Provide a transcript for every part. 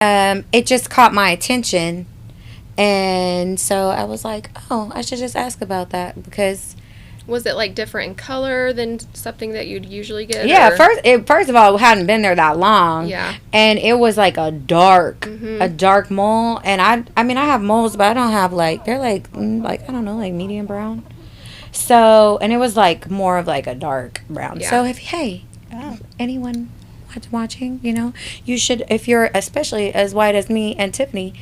it just caught my attention. And so I was like, oh, I should just ask about that because Was it like different in color than something that you'd usually get? yeah, or? first of all, it hadn't been there that long. Yeah. And it was like a dark mole. And I mean, I have moles, but I don't have like, they're like I don't know, like medium brown. So, and it was like more of like a dark brown. Yeah. So anyone watching, you should, if you're especially as white as me and Tiffany,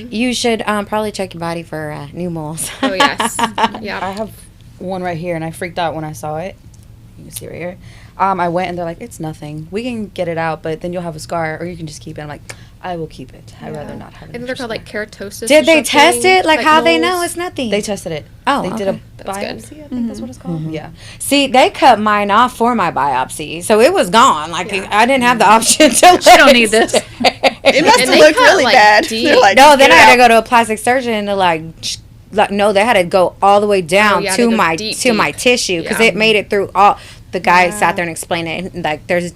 you should probably check your body for new moles. Oh, yes. Yeah. I have one right here, and I freaked out when I saw it. You can see right here. I went, and they're like, it's nothing. We can get it out, but then you'll have a scar, or you can just keep it. I'm like, I will keep it. I'd rather not have it. I think they're called like keratosis. Did or they test something. it? Like how they moles? know it's nothing? They tested it. Oh, they did okay. a That's good. biopsy. I think that's what it's called. Yeah. See, they cut mine off for my biopsy, so it was gone. Like I didn't have the option to. She don't need this. It must And have they looked cut, really like, bad. deep. They're like, No, then I "Get had to out." go to a plastic surgeon to like no, they had to go all the way down yeah, to they go my deep, my tissue because Yeah. it made it through all. The guy sat there and explained it. And, like there's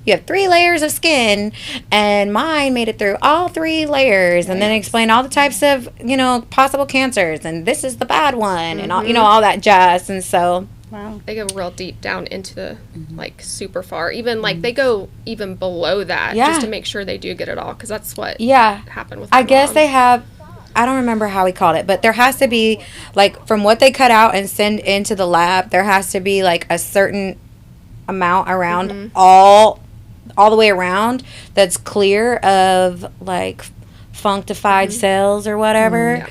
you have 3 layers of skin, and mine made it through all 3 layers, and then explained all the types of possible cancers, and this is the bad one, and all that jazz, and so. Wow. They go real deep down into the, like, super far. Even, like, they go even below that Yeah. just to make sure they do get it all, because that's what Yeah. happened with I my guess mom. they have. I don't remember how he called it, but there has to be like from what they cut out and send into the lab, there has to be like a certain amount around all the way around that's clear of like functified cells or whatever,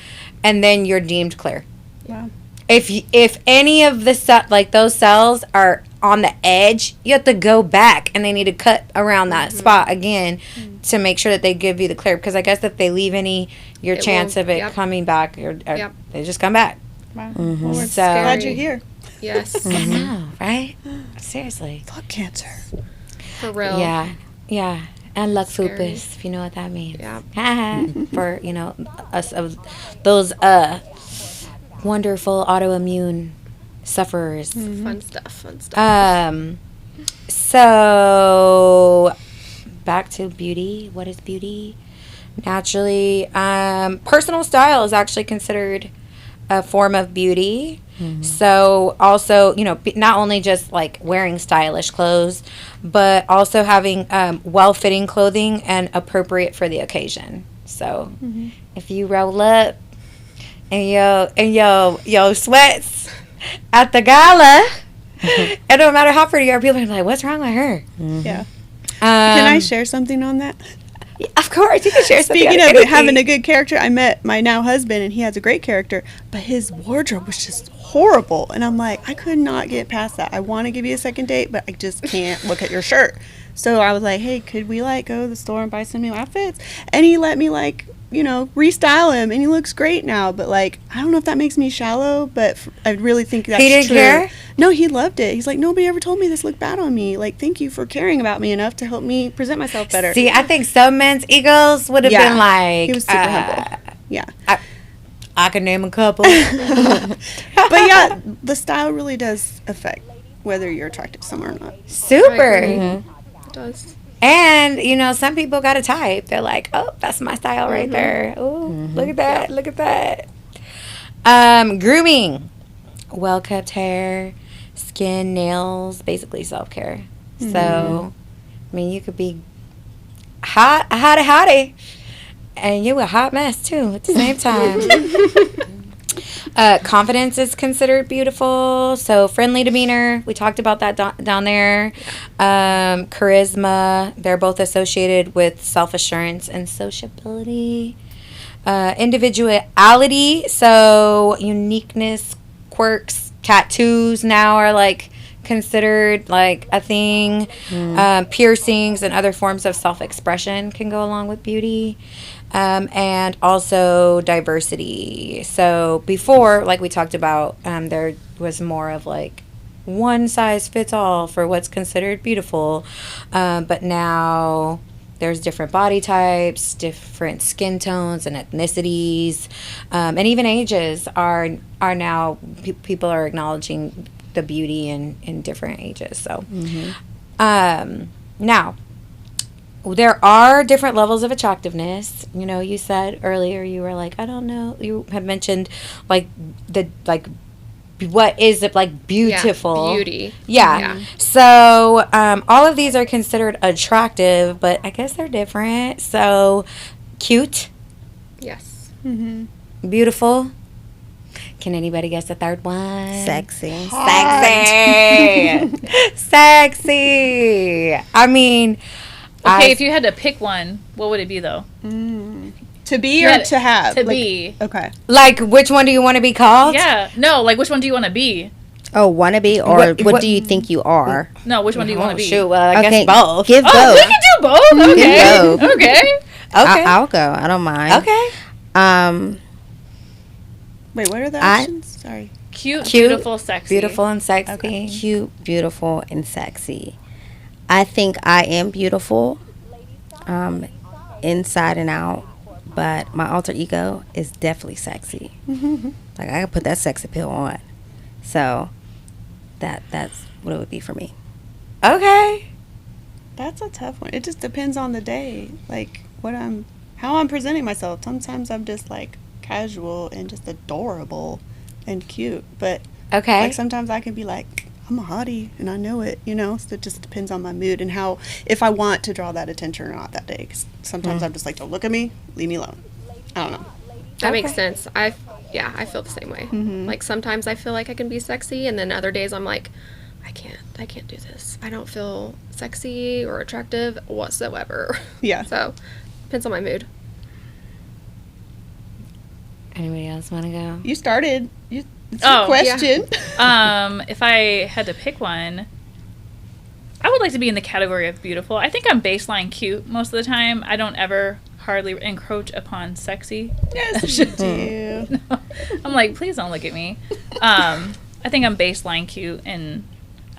and then you're deemed clear. Wow. If any of the like those cells are on the edge, you have to go back and they need to cut around that spot again to make sure that they give you the clear. Because I guess if they leave any, your It chance will- of it yep. coming back, or they just come back. Wow. Well, we're So- glad you're here. Yes. I know, right? Seriously. Fuck cancer. For real. Yeah. And lux Scary. lupus, if you know what that means. Yeah. For, us of those wonderful autoimmune sufferers. Fun stuff. So back to beauty. What is beauty? Naturally, personal style is actually considered a form of beauty. So also, not only just like wearing stylish clothes, but also having well-fitting clothing and appropriate for the occasion. So if you roll up and yo sweats at the gala, it don't matter how pretty you are, people are like, what's wrong with her? Yeah. Can Um, I share something on that? Of course, you can share something. Speaking on of anything. having a good character, I met my now husband, and he has a great character, but his wardrobe was just horrible. And I'm like, I could not get past that. I want to give you a second date, but I just can't look at your shirt. So I was like, hey, could we like go to the store and buy some new outfits? And he let me like, restyle him, and he looks great now. But like, I don't know if that makes me shallow, but I really think that's He didn't true. care? No, he loved it. He's like, nobody ever told me this looked bad on me. Like, thank you for caring about me enough to help me present myself better. See, I think some men's egos would have Yeah. been like, He was super humble. Yeah. I could name a couple. But yeah, the style really does affect whether you're attracted to someone or not. Super. It does. And, some people got a type. They're like, oh, that's my style right there. Ooh, look at that. Look at that. Grooming. Well-kept hair, skin, nails, basically self-care. So, I mean, you could be hottie, and you a hot mess, too, at the same time. Confidence is considered beautiful. So friendly demeanor, we talked about that down there. Charisma, they're both associated with self-assurance and sociability. Individuality, so uniqueness, quirks, tattoos now are like considered like a thing. Piercings and other forms of self-expression can go along with beauty. And also diversity. So before, like we talked about, there was more of like one size fits all for what's considered beautiful. But now there's different body types, different skin tones and ethnicities, and even ages are now people are acknowledging the beauty in different ages. So now, there are different levels of attractiveness. You know, you said earlier, you were like, I don't know. You had mentioned like what is it, like beautiful? Yeah, beauty. Yeah. Yeah. So all of these are considered attractive, but I guess they're different. So cute, Yes. beautiful. Can anybody guess the third one? Sexy. Sexy. Sexy. I mean, Okay, if you had to pick one, what would it be though? To be You or had- to have? To Like- be. Okay. like, which one do you want to be called? Yeah. No, like which one do you want to be? Oh, wannabe or What- what what- do you think you are? No, which one do you want to be? Shoot, well, I Okay, guess both. Give Oh, both. we can do both. Okay. both. Okay. Okay. I'll go. I don't mind. Okay. Wait, what are the I- options? Sorry. Cute, Cute, beautiful, sexy. Beautiful and sexy. Okay. Cute, beautiful, and sexy. I think I am beautiful, inside and out, but my alter ego is definitely sexy. Like I can put that sex appeal on. So that's what it would be for me. Okay. That's a tough one. It just depends on the day. Like how I'm presenting myself. Sometimes I'm just like casual and just adorable and cute. But Okay. like sometimes I can be like, I'm a hottie and I know it, so it just depends on my mood and how, if I want to draw that attention or not that day. 'Cause sometimes I'm just like, don't look at me, leave me alone. I don't know. That makes Okay. sense. I feel the same way. Like sometimes I feel like I can be sexy, and then other days I'm like, I can't do this. I don't feel sexy or attractive whatsoever. Yeah. So depends on my mood. Anybody else want to go? You started. It's Oh, your question. If I had to pick one, I would like to be in the category of beautiful. I think I'm baseline cute most of the time. I don't ever hardly encroach upon sexy. Yes, you do. I'm like, please don't look at me. I think I'm baseline cute, and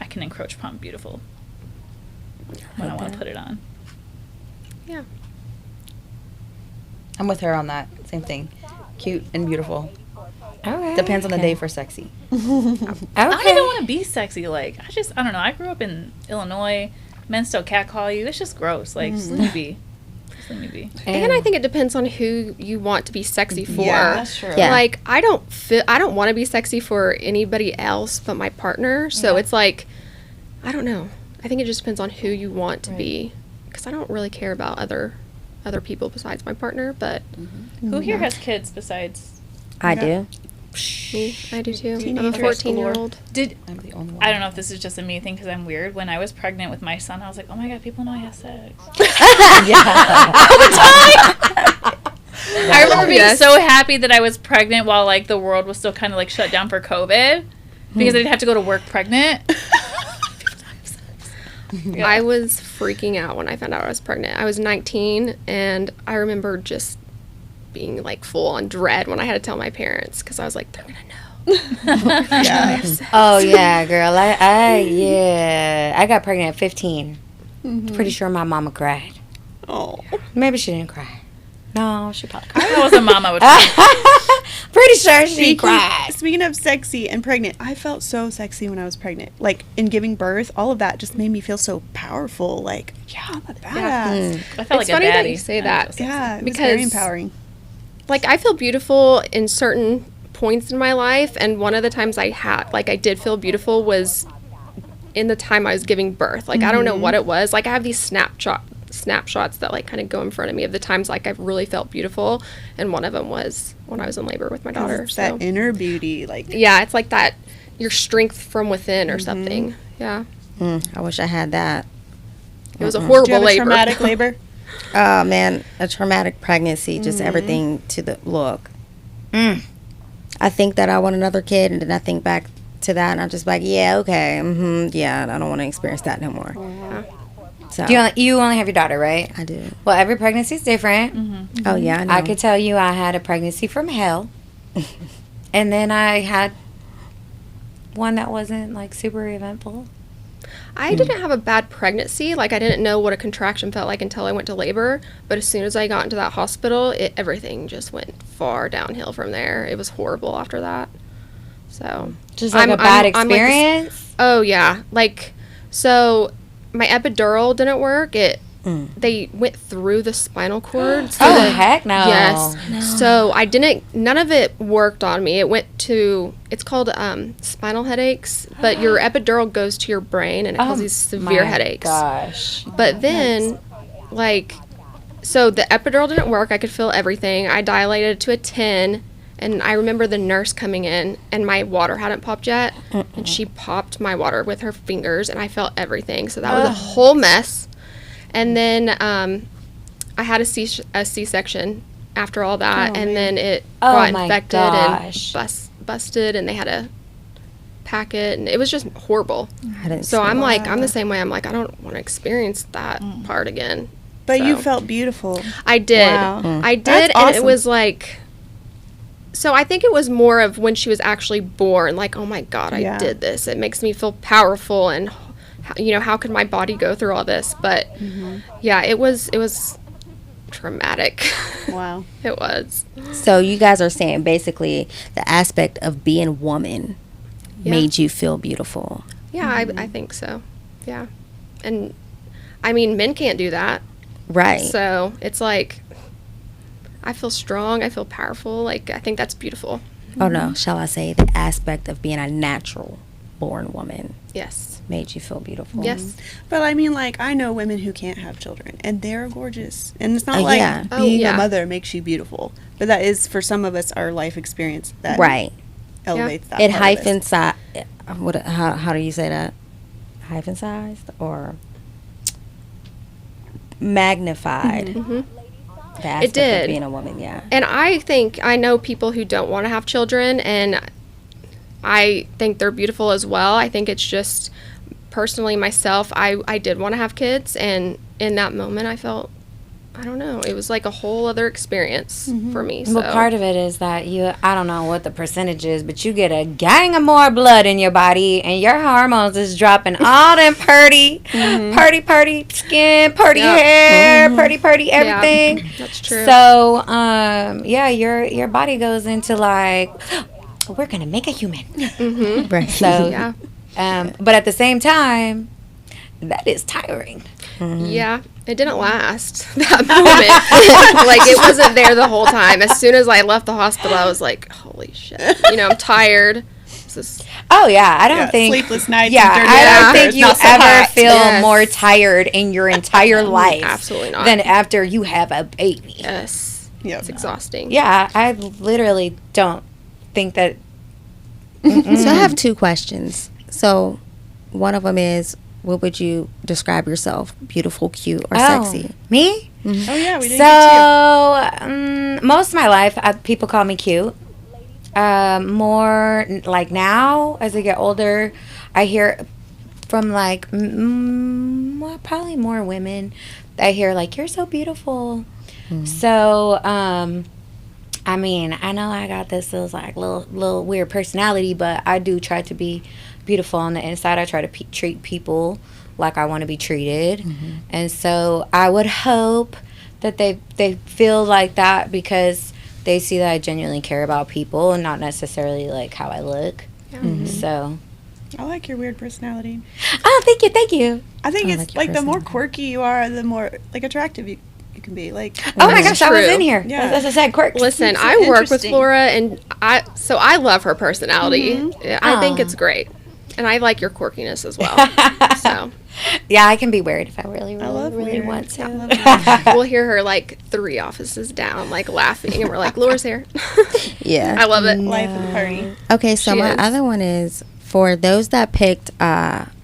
I can encroach upon beautiful when I want to put it on. Yeah. I'm with her on that. Same thing. Cute and beautiful. Okay. Depends on the day for sexy. I don't even want to be sexy. Like, I don't know. I grew up in Illinois. Men still catcall you. It's just gross. Like, just let me be. Just let me be. And I think it depends on who you want to be sexy for. Yeah, that's true. Yeah. Like I don't want to be sexy for anybody else but my partner. So it's like, I don't know. I think it just depends on who you want to be. Because I don't really care about other people besides my partner. But Who here has kids besides? I do. me, I do too. I'm a Teenagers 14-year-old. I'm the only one. I don't know if this is just a me thing because I'm weird. When I was pregnant with my son, I was like, oh my God, people know I have sex. I remember being Yes. so happy that I was pregnant while like the world was still kind of like shut down for COVID because I didn't have to go to work pregnant. I was freaking out when I found out I was pregnant. I was 19, and I remember just being like full on dread when I had to tell my parents because I was like, they're gonna know. Yeah. Oh yeah, girl. I got pregnant at 15. Pretty sure my mama cried. Oh. Maybe she didn't cry. No, she probably cried. If I was a mom, I would. Pretty sure she cried. Speaking of sexy and pregnant, I felt so sexy when I was pregnant. Like in giving birth, all of that just made me feel so powerful. Like, yeah, I'm a badass. I felt It's like funny a that baddie. you say I that. was so sexy. Yeah, it was very Because- empowering. Like I feel beautiful in certain points in my life, and one of the times I did feel beautiful was in the time I was giving birth. Like I don't know what it was. Like I have these snapshots that like kind of go in front of me of the times like I've really felt beautiful, and one of them was when I was in labor with my 'Cause daughter. it's So that inner beauty, like yeah, it's like that your strength from within or something. Yeah, I wish I had that. it was a do you horrible have a labor. traumatic labor? Oh man, a traumatic pregnancy, just everything to the look. I think that I want another kid, and then I think back to that, and I'm just like, yeah, okay, yeah, I don't want to experience that no more. So You only have your daughter, right? I do. Well, every pregnancy is different. Oh yeah, I know. I could tell you I had a pregnancy from hell. And then I had one that wasn't like super eventful. I didn't have a bad pregnancy. Like I didn't know what a contraction felt like until I went to labor. But as soon as I got into that hospital, everything just went far downhill from there. It was horrible after that. So Just like a bad I'm like experience. oh yeah, like so my epidural didn't work. It they went through the spinal cord. So Oh, that- heck no. Yes. So I didn't. None of it worked on me. It went to. It's called spinal headaches, but your epidural goes to your brain and it causes severe headaches. Gosh. But then, like, so the epidural didn't work. I could feel everything. I dilated to a 10, and I remember the nurse coming in, and my water hadn't popped yet, and she popped my water with her fingers, and I felt everything. So that was a whole mess. And then I had a C-section after all that, and then it got my infected gosh. and busted, and they had to pack it, and it was just horrible. I didn't So see I'm that. like, I'm the same way. I'm like, I don't want to experience that part again. But you So. felt beautiful. I did. Wow. I did, That's and it awesome. was like. So I think it was more of when she was actually born. Like, oh my God, I Yeah. did this. It makes me feel powerful, and how could my body go through all this? But yeah, it was traumatic. Wow. It was. So you guys are saying basically the aspect of being woman Yeah. made you feel beautiful. Yeah, I think so. Yeah, and I mean, men can't do that. Right. So it's like, I feel strong. I feel powerful. Like, I think that's beautiful. Oh no, shall I say the aspect of being a natural born woman Yes. made you feel beautiful. Yes. But I mean, like, I know women who can't have children, and they're gorgeous. And it's not like yeah. Oh, being yeah. a mother makes you beautiful. But that is, for some of us, our life experience that Right. elevates that It part of us. hyphen what how do you say that? Hyphen sized or magnified Mhm. the aspect did. of being a woman, yeah. And I know people who don't want to have children, and I think they're beautiful as well. I think it's just, personally, myself, I did want to have kids, and in that moment I felt, I don't know, it was like a whole other experience for me. So. Well, part of it is that I don't know what the percentage is, but you get a gang of more blood in your body, and your hormones is dropping all them party skin, party hair, party everything. That's true. So, yeah, your body goes into like, we're gonna make a human. Right. So, Yeah. but at the same time, that is tiring. Yeah, it didn't last, that moment. Like, it wasn't there the whole time. As soon as I left the hospital, I was like, holy shit. I'm tired. This is, Oh yeah, I don't Yeah, think sleepless nights. Yeah, and dirty I don't diapers, think you not so ever hot. feel Yes. more tired in your entire life absolutely not. than after you have a baby. Yes. Yep. It's exhausting. Yeah, I literally don't think that. So I have two questions. So one of them is, what would you describe yourself? Beautiful, cute, or sexy? Me? Oh yeah, we didn't So most of my life, people call me cute. More like now, as I get older, I hear from like probably more women. I hear like, "You're so beautiful." So, I mean, I know I got this little weird personality, but I do try to be beautiful on the inside. I try to treat people like I want to be treated, and so I would hope that they feel like that because they see that I genuinely care about people and not necessarily like how I look. So, I like your weird personality. oh, thank you. I think I it's like your like the more personality. quirky you are, the more like attractive you can be. Like, Oh my That's gosh, I was true. in here. Yeah. As I said, quirks. Listen, So I work with interesting. Flora, and I love her personality. I think it's great. And I like your quirkiness as well. So Yeah, I can be weird if I really love weird. want to. I love weird. we'll hear her like 3 offices down, like laughing, and we're like, Laura's here. Yeah. I love it. Life of the party. Okay, so She my is. other one is for those that picked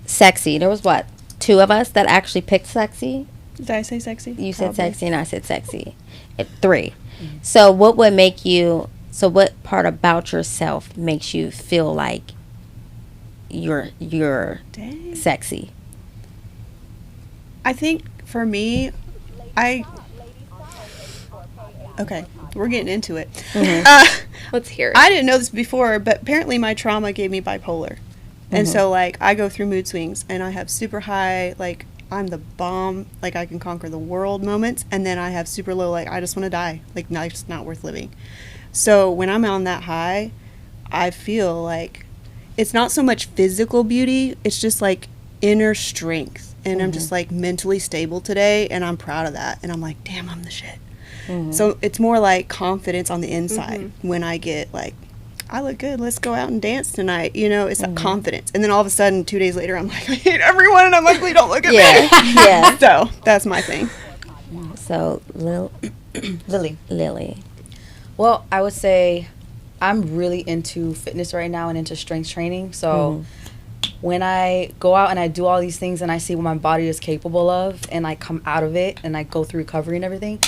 sexy. There was what? 2 of us that actually picked sexy. Did I say sexy? You said Probably. sexy and I said sexy. 3. So what would make you? So what part about yourself makes you feel like you're Dang. sexy? I think for me, okay, we're getting into it. Let's hear it. I didn't know this before, but apparently my trauma gave me bipolar. And so, like, I go through mood swings, and I have super high, like, I'm the bomb, like, I can conquer the world moments, and then I have super low, like, I just want to die, like, life's not worth living. So when I'm on that high, I feel like it's not so much physical beauty, it's just, like, inner strength. and I'm just like mentally stable today, and I'm proud of that, and I'm like, damn, I'm the shit. So it's more like confidence on the inside when I get like, I look good, let's go out and dance tonight, you know. It's that confidence, and then all of a sudden 2 days later I'm like, I hate everyone and I'm ugly, don't look at me. Yeah. So that's my thing. So Lily. Well, I would say I'm really into fitness right now and into strength training. So when I go out and I do all these things and I see what my body is capable of and I come out of it and I go through recovery and everything,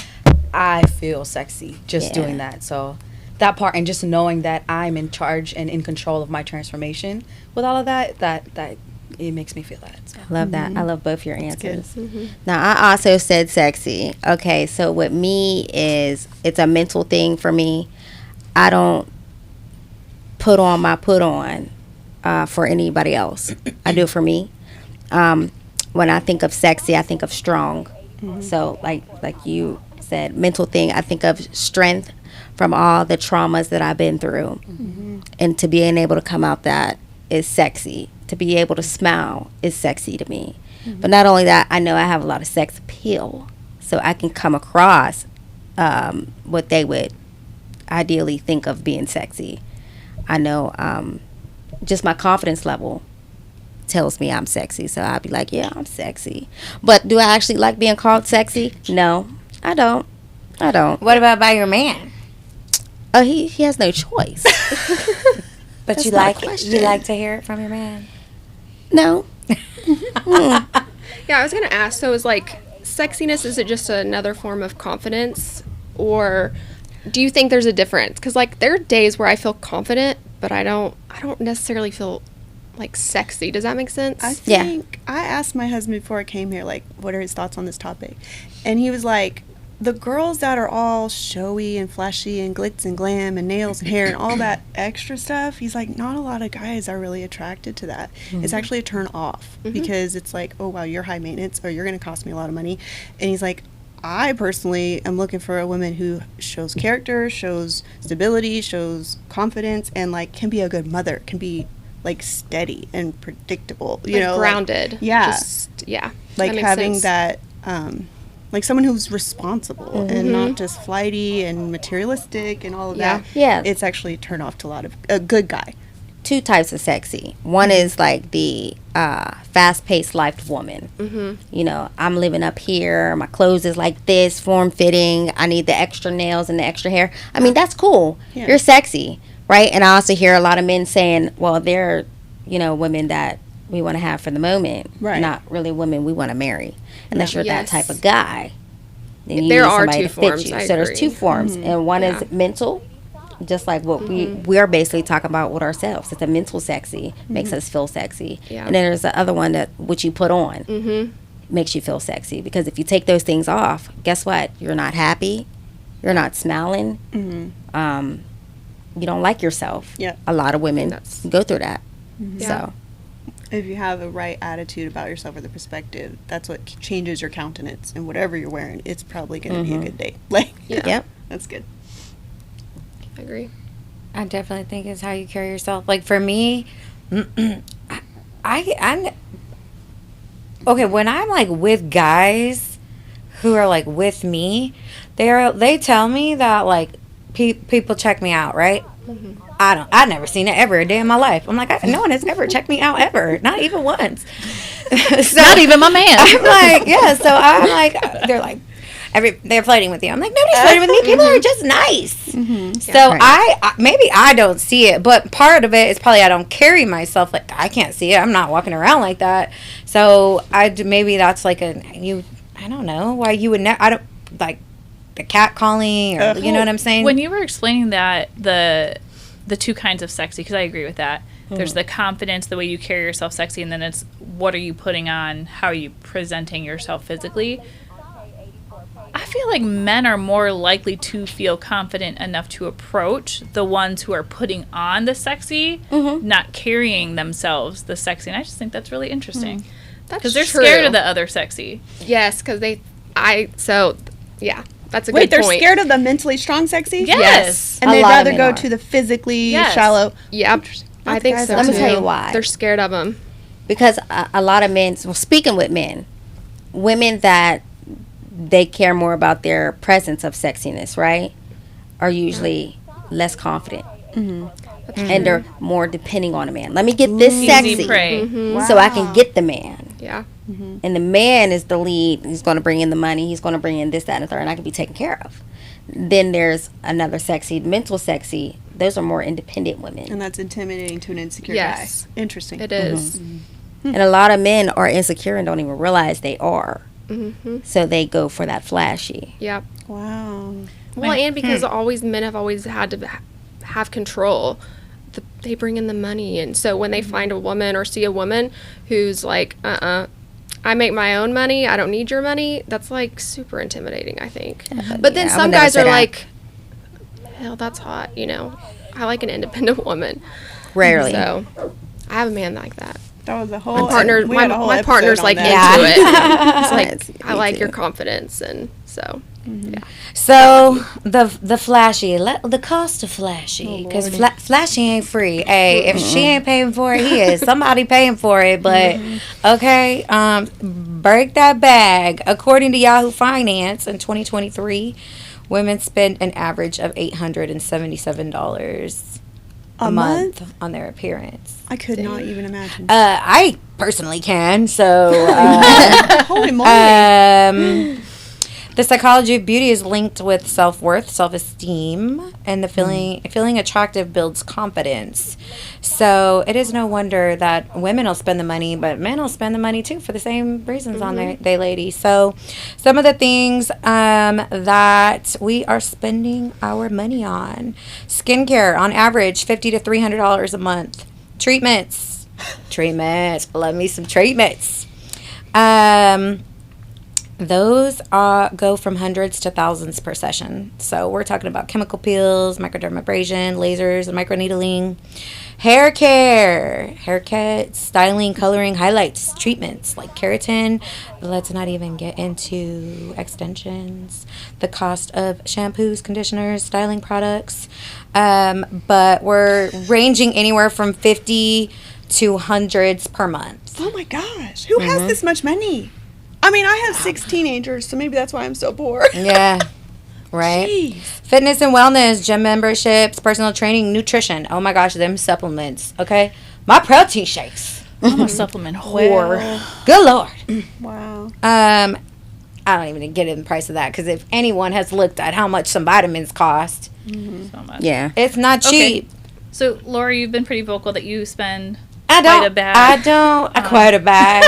I feel sexy just doing that. So that part, and just knowing that I'm in charge and in control of my transformation with all of that it makes me feel that. So. I love that. I love both your answers. Now, I also said sexy. Okay, so with me is, it's a mental thing for me. I don't put on my put on for anybody else. I do it for me. When I think of sexy, I think of strong. So like you said, mental thing, I think of strength from all the traumas that I've been through. And to being able to come out that is sexy. To be able to smile is sexy to me. But not only that, I know I have a lot of sex appeal. So I can come across what they would ideally think of being sexy. I know just my confidence level tells me I'm sexy. So I'd be like, yeah, I'm sexy. But do I actually like being called sexy? No, I don't. What about by your man? Oh, he has no choice. But you like to hear it from your man? No. Yeah, I was gonna ask. So, is like sexiness? Is it just another form of confidence, or do you think there's a difference? Because like there are days where I feel confident, but I don't necessarily feel like sexy. Does that make sense? I think I asked my husband before I came here, like, what are his thoughts on this topic, and he was like, the girls that are all showy and flashy and glitz and glam and nails and hair and all that extra stuff, he's like, not a lot of guys are really attracted to that. It's actually a turn off because it's like, oh wow, you're high maintenance, or you're going to cost me a lot of money. And he's like, I personally am looking for a woman who shows character, shows stability, shows confidence, and like can be a good mother, can be like steady and predictable, you know, grounded. Like, yeah. Like that makes having sense. that like someone who's responsible and not just flighty and materialistic and all of that. Yeah. It's actually a turn off to a lot of a good guy. Two types of sexy. One is like the fast-paced life woman. You know, I'm living up here. My clothes is like this, form-fitting. I need the extra nails and the extra hair. I mean, that's cool. Yeah. You're sexy, right? And I also hear a lot of men saying, well, they're, you know, women that we want to have for the moment, Right. not really women we want to marry. Unless you're that Yes. type of guy, then you There need are somebody two to fit forms, you. I So there's agree. two forms, and one is mental, just like what we are basically talking about with ourselves. It's a mental sexy, makes us feel sexy. Yeah. And then there's the other one that which you put on makes you feel sexy. Because if you take those things off, guess what? You're not happy. You're not smiling. You don't like yourself. Yeah. A lot of women That's- go through that. Yeah. So If you have a right attitude about yourself or the perspective, that's what changes your countenance. And whatever you're wearing, it's probably going to be a good day. Like, yep. that's good. I agree. I definitely think it's how you carry yourself. Like for me, I'm okay when I'm like with guys who are like with me. They tell me that like people check me out, right? I've never seen it ever a day in my life. I'm like, no one has ever checked me out ever, not even once. So, Not even my man. I'm like, yeah. So I'm like, they're like, they're flirting with you. I'm like, nobody's flirting with me. People are just nice. So right. I maybe I don't see it, but part of it is probably I don't carry myself like I can't see it. I'm not walking around like that. So maybe that's like I don't know why you would I don't like the cat calling or you know what I'm saying. When you were explaining that the two kinds of sexy, because I agree with that. There's the confidence, the way you carry yourself sexy, and then it's what are you putting on, how are you presenting yourself physically. I feel like men are more likely to feel confident enough to approach the ones who are putting on the sexy, not carrying themselves the sexy. And I just think that's really interesting. That's Because they're true. scared of the other sexy. Yes, because yeah, that's a Wait, good they're point. scared of the mentally strong sexy? Yes. And A they'd lot of rather men go are. to the physically Yes. shallow. Yep. I think guys so that Let me too. tell you why. They're scared of them. Because a lot of men, well, speaking with men, women that they care more about their presence of sexiness, right, are usually less confident. And they're more depending on a man. Let me get this Easy sexy prey. so I can get the man. Yeah. And the man is the lead. He's going to bring in the money. He's going to bring in this, that, and the third, and I can be taken care of. Then there's another sexy, mental sexy. Those are more independent women. And that's intimidating to an insecure Yes. guy. Interesting. It is. And a lot of men are insecure and don't even realize they are. So they go for that flashy. Yep. Wow. Well, and because men have always had to have control, they bring in the money, and so when they find a woman or see a woman who's like, I make my own money, I don't need your money, that's like super intimidating, I think. But then Yeah, I some would never guys say are that. like, hell, that's hot, I like an independent woman. Rarely. So I have a man like that. That was a whole. My partner, we had a whole my episode partner's on like that. into it. It's like, Yes, I me like too. your confidence, and so yeah. So the flashy, the cost of flashy, because flashy ain't free. Hey, if she ain't paying for it, he is. Somebody paying for it. But okay, break that bag. According to Yahoo Finance, in 2023, women spent an average of $877 a month on their appearance. I could not even imagine. I personally can. So. Holy moly. The psychology of beauty is linked with self-worth, self-esteem, and the feeling attractive builds confidence. So it is no wonder that women will spend the money, but men will spend the money too for the same reasons on they ladies. So some of the things that we are spending our money on: skincare, on average $50 to $300 a month. Treatments, love me some treatments. Those go from hundreds to thousands per session. So we're talking about chemical peels, microdermabrasion, lasers, and microneedling, hair care, haircuts, styling, coloring, highlights, treatments like keratin. Let's not even get into extensions, the cost of shampoos, conditioners, styling products. But we're ranging anywhere from 50 to hundreds per month. Oh my gosh. Who has this much money? I mean, I have 6 teenagers, so maybe that's why I'm so poor. Yeah. Right? Jeez. Fitness and wellness, gym memberships, personal training, nutrition. Oh my gosh, them supplements. Okay? My protein shakes. I'm a supplement whore. Good Lord. Wow. I don't even get in the price of that, because if anyone has looked at how much some vitamins cost, So much. Yeah. it's not Okay. cheap. So, Laura, you've been pretty vocal that you spend I quite a don't. bag Quite a bag.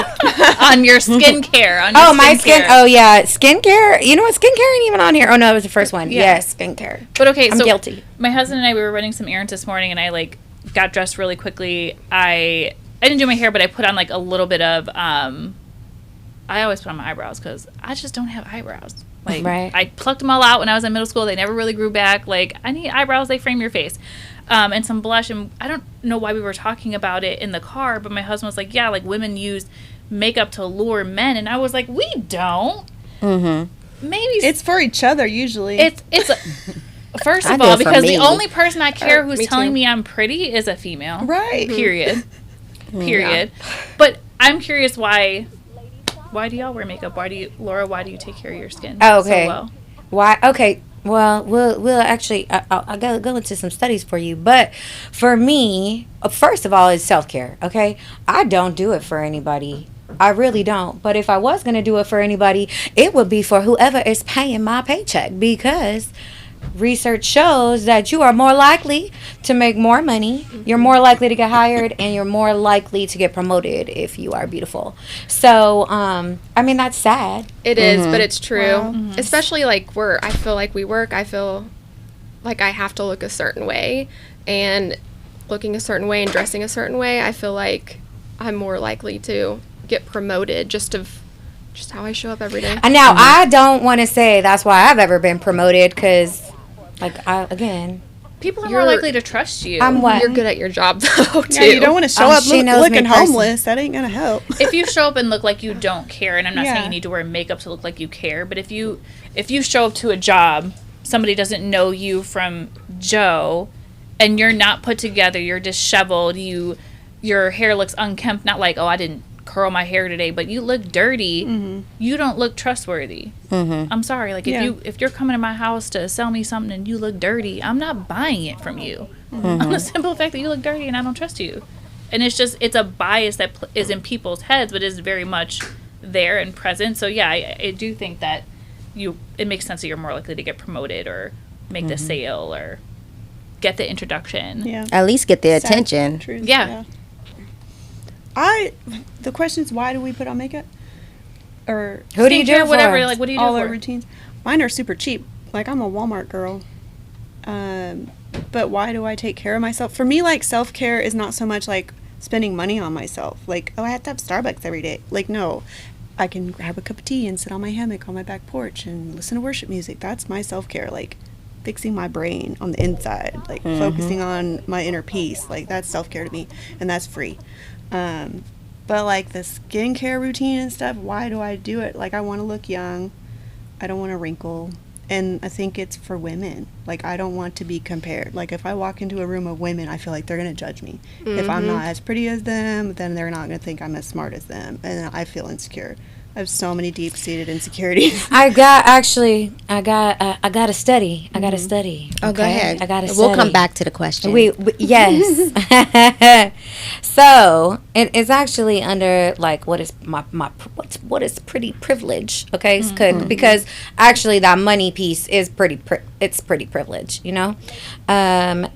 on your skincare. Oh, my skin. Oh, yeah. Skincare. You know what? Skincare ain't even on here. Oh, no, it was the first one. Yeah. Yes, skincare. But okay, I'm so guilty. my husband and I, we were running some errands this morning, and I got dressed really quickly. I didn't do my hair, but I put on a little bit of. I always put on my eyebrows because I just don't have eyebrows. Right. I plucked them all out when I was in middle school. They never really grew back. I need eyebrows. They frame your face. And some blush. And I don't know why we were talking about it in the car, but my husband was like, yeah, women use makeup to lure men. And I was like, we don't. Mm-hmm. Maybe It's for each other, usually. it's first I of do all, it for because me. the only person I care who's me telling too. me I'm pretty is a female. Right. Period. Period. But I'm curious why do y'all wear makeup? Laura, why do you take care of your skin Oh, okay. so well? Why? Okay. Well, we'll actually, I'll go into some studies for you. But for me, first of all, it's self-care, okay? I don't do it for anybody. I really don't. But if I was going to do it for anybody, it would be for whoever is paying my paycheck, because research shows that you are more likely to make more money, you're more likely to get hired, and you're more likely to get promoted if you are beautiful. So, I mean, that's sad. It is, but it's true. Wow. Especially where I feel like we work, I feel like I have to look a certain way, and looking a certain way and dressing a certain way, I feel like I'm more likely to get promoted just how I show up every day. And now, I don't want to say that's why I've ever been promoted, because, again, People are You're- more likely to trust you. I'm what? You're good at your job though, too. Yeah, you don't want to show Oh, up she knows me looking personally. homeless. That ain't gonna help. If you show up and look like you don't care, and I'm not saying Yeah. you need to wear makeup to look like you care, but if you show up to a job, somebody doesn't know you from Joe, and you're not put together, you're disheveled, your hair looks unkempt, not like, oh, I didn't curl my hair today, but you look dirty, you don't look trustworthy. I'm sorry. Like, if you're coming to my house to sell me something and you look dirty, I'm not buying it from you. On the simple fact that you look dirty and I don't trust you. And it's a bias that is in people's heads, but is very much there and present. So yeah, I do think that it makes sense that you're more likely to get promoted or make the sale or get the introduction. Yeah. At least get their Sad attention. truth, Yeah. The question is, why do we put on makeup? Or Who do you do it for? Whatever. Like, what do you do all for? our routines? Mine are super cheap. Like, I'm a Walmart girl. But why do I take care of myself? For me, like, self-care is not so much like spending money on myself. Like, oh, I have to have Starbucks every day. Like, no. I can grab a cup of tea and sit on my hammock on my back porch and listen to worship music. That's my self-care. Like, fixing my brain on the inside. Like, focusing on my inner peace. Like, that's self-care to me. And that's free. But, like, the skincare routine and stuff, why do I do it? Like, I want to look young. I don't want to wrinkle. And I think it's for women. Like, I don't want to be compared. Like, if I walk into a room of women, I feel like they're going to judge me. If I'm not as pretty as them, then they're not going to think I'm as smart as them. And I feel insecure. I have so many deep-seated insecurities. I got a study. I got a study. Oh, go ahead. I got a We'll come study. back to the question. Yes. So it is actually under like what is what is pretty privilege? Okay, because actually that money piece is pretty privileged, you know. But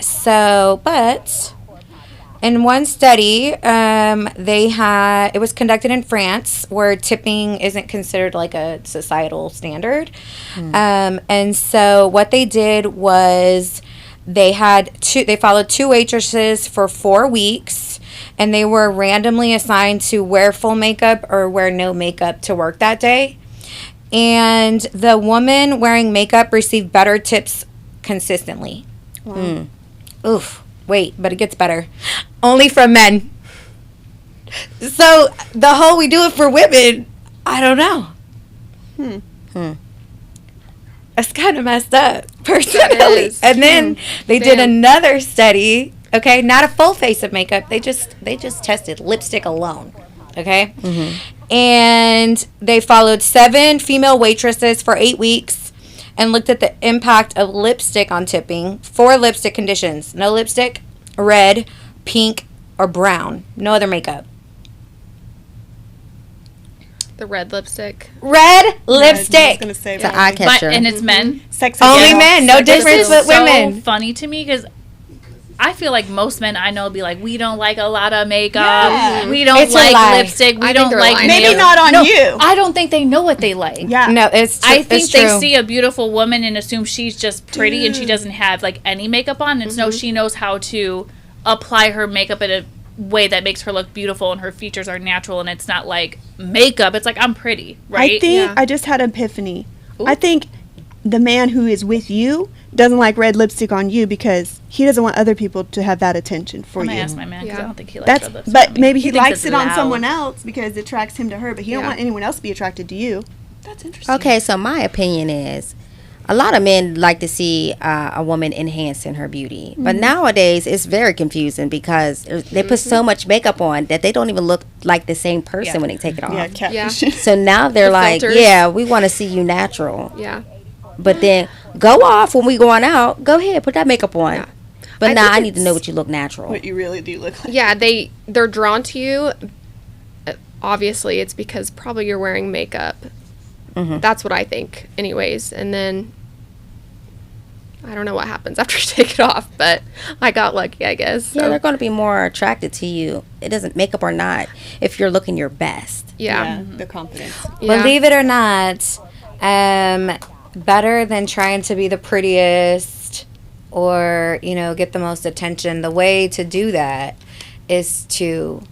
in one study, it was conducted in France, where tipping isn't considered like a societal standard. And so what they did was they followed 2 waitresses for 4 weeks, and they were randomly assigned to wear full makeup or wear no makeup to work that day. And the woman wearing makeup received better tips consistently. Wow. Oof. Wait, but it gets better. Only from men. So the whole we do it for women, I don't know. It's kind of messed up, personally. is. And then they did Damn. another study. Okay, not a full face of makeup. They just tested lipstick alone. Okay, and they followed 7 female waitresses for 8 weeks. And looked at the impact of lipstick on tipping. 4 lipstick conditions. No lipstick, red, pink, or brown. No other makeup. The red lipstick. Red I was lipstick. going to say It's an that. eye catcher. And it's men. Sexy Only girl. men. No Sexy difference girl. with women. So funny to me because I feel like most men I know be like, we don't like a lot of makeup. Yeah. We don't It's a like lie. lipstick. We I think don't they're like lying. Maybe nails." not on No, you. I don't think they know what they like. Yeah. No, it's true. I think it's they true. see a beautiful woman and assume she's just pretty and she doesn't have like any makeup on. And no, she knows how to apply her makeup in a way that makes her look beautiful and her features are natural and it's not like makeup. It's like, I'm pretty, right? I think Yeah. I just had an epiphany. I think the man who is with you doesn't like red lipstick on you because he doesn't want other people to have that attention for I'm gonna you. ask my man because Yeah. I don't think he likes That's red lipstick but on me. maybe he thinks likes it's it on loud. someone else because it attracts him to her, but he don't Yeah. want anyone else to be attracted to you. That's interesting. Okay, so my opinion is a lot of men like to see a woman enhancing her beauty. But nowadays, it's very confusing because they put so much makeup on that they don't even look like the same person Yeah. when they take it off. Yeah, catfish. So now they're The like, filters. yeah, we want to see you natural. Yeah. But then go off when we going out. Go ahead, put that makeup on. Yeah. But I now think I need to know it's- what you look natural. What you really do look like. Yeah, they're drawn to you. Obviously, it's because probably you're wearing makeup. That's what I think, anyways. And then I don't know what happens after you take it off, but I got lucky, I guess. Yeah, So, they're going to be more attracted to you. It doesn't makeup or not if you're looking your best. yeah. The confidence. Yeah. Believe it or not, better than trying to be the prettiest or, get the most attention. The way to do that is to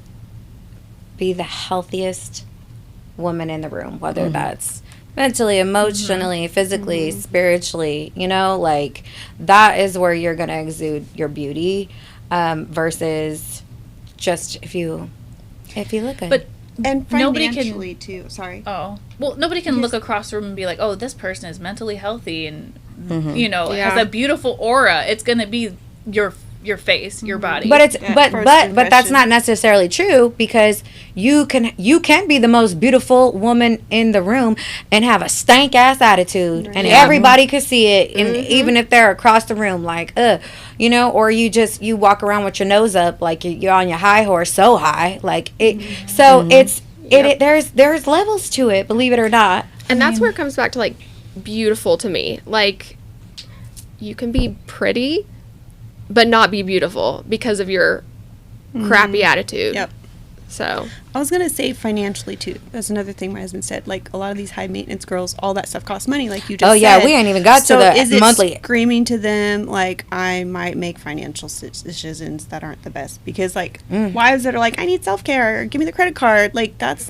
be the healthiest woman in the room, whether that's mentally, emotionally, physically, spiritually, like that is where you're going to exude your beauty versus just if you look good. But And Nobody can- financially, too. Sorry. Oh, well, nobody can look across the room and be like, oh, this person is mentally healthy and, Yeah. has a beautiful aura. It's going to be your your face, your body. But it's Yeah, but first but that's impression. not necessarily true, because you can be the most beautiful woman in the room and have a stank ass attitude, and everybody could see it, and even if they're across the room, like or you walk around with your nose up like you're on your high horse, so high, like it. So there's levels to it, believe it or not. And that's where it comes back to like beautiful to me. Like, you can be pretty but not be beautiful because of your crappy attitude. Yep. So I was gonna say financially too. That's another thing my husband said. Like, a lot of these high maintenance girls, all that stuff costs money. Like you just Oh, yeah, said. we ain't even got to So the is it monthly. screaming to them like I might make financial decisions that aren't the best because like wives that are like I need self care, give me the credit card. Like that's